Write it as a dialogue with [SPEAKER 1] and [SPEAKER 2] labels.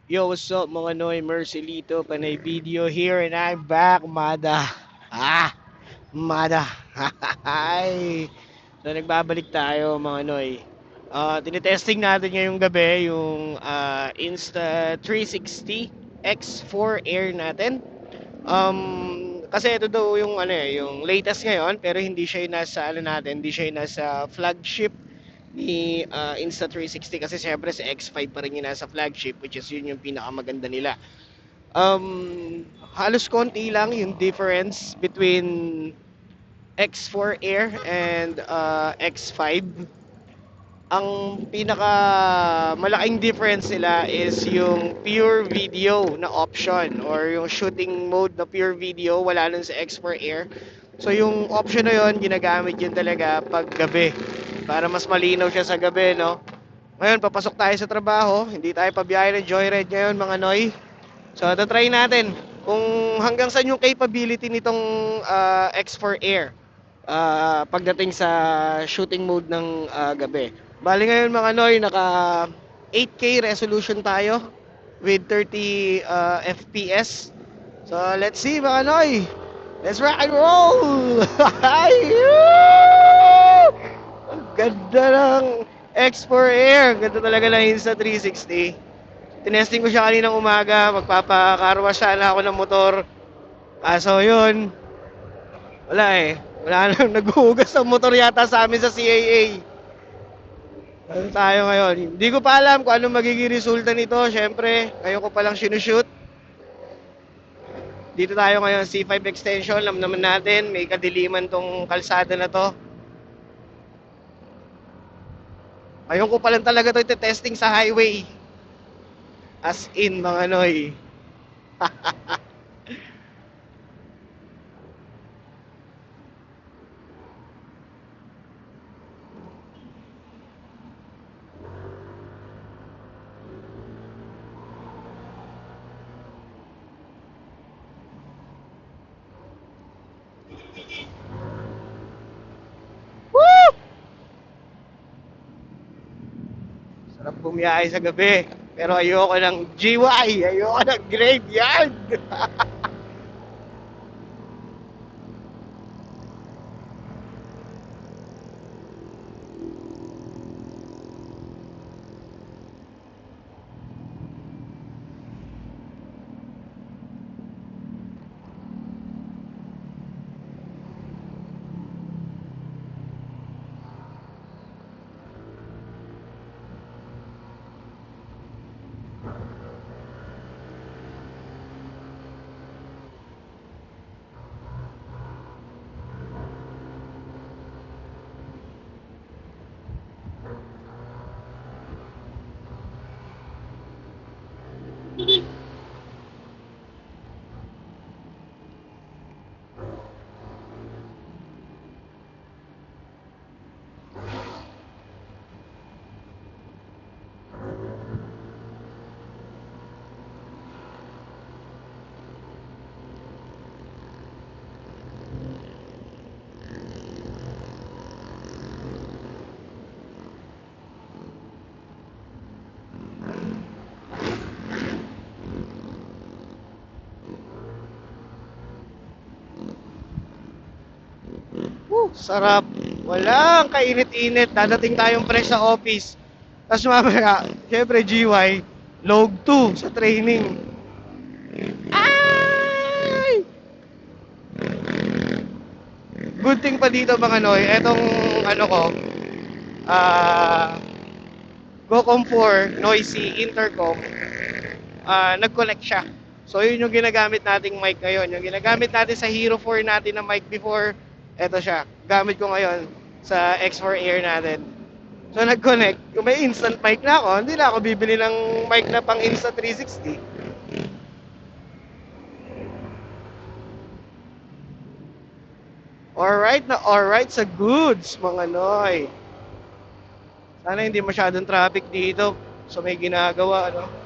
[SPEAKER 1] Yo, what's up mga Noy? Mercilito, Panay Video here and I'm back, Mada. Ah, Mada. Hi. So, nagbabalik tayo mga Noy. Tinitesting natin ngayong gabi yung Insta360 X4 Air natin. Kasi ito daw yung yung latest ngayon pero hindi siya yung nasa hindi siya yung nasa flagship ni Insta360 kasi siyempre sa X5 pa rin yung nasa flagship which is yun yung pinakamaganda nila. Halos konti lang yung difference between X4 Air and X5. Ang pinaka malaking difference nila is yung pure video na option or yung shooting mode na pure video wala nun sa X4 Air. So yung option na yon ginagamit yun talaga pag gabi para mas malinaw siya sa gabi, no? Ngayon, papasok tayo sa trabaho. Hindi tayo pabiyahe ng Joyride ngayon, mga Noy. So, try natin kung hanggang saan yung capability nitong X4 Air pagdating sa shooting mode ng gabi. Bali ngayon mga Noy, naka 8K resolution tayo with 30 FPS. So, let's see mga Noy. Let's rock and roll! Ang ganda ng X4 Air. Ganda talaga ng Insta360. Tinesting ko siya kaninang umaga. Magpapakarwash sana ako ng motor. Kaso yun, wala eh. Wala nang naghuhugas ng motor yata sa amin sa CAA. Ano tayo ngayon? Hindi ko pa alam kung anong magiging resulta nito. Siyempre, ngayon ko palang sinushoot. Dito tayo ngayon, C5 extension. Alam naman natin, may kadiliman tong kalsada na to. Ngayon ko pa lang talaga ito testing sa highway. As in, mga Noy. Woo! Sarap bumiyahe sa gabi. Pero ayoko ng GY. Ayoko ng graveyard. Sarap. Walang kainit-init. Dadating tayong fresh sa office. Tapos mamaya, syempre GY, log 2 sa training. Ay! Good thing pa dito mga Noy, etong ano ko, ah, GoCom 4 noisy intercom, nag-connect siya. So yun yung ginagamit nating mic ngayon. Yung ginagamit natin sa Hero 4 natin na mic before, eto siya. Gamit ko ngayon sa X4 Air natin. So nag-connect. Kung may instant mic na ako, hindi na ako bibili ng mic na pang Insta360. Alright sa goods, mga Noy. Sana hindi masyadong traffic dito. So may ginagawa, ano.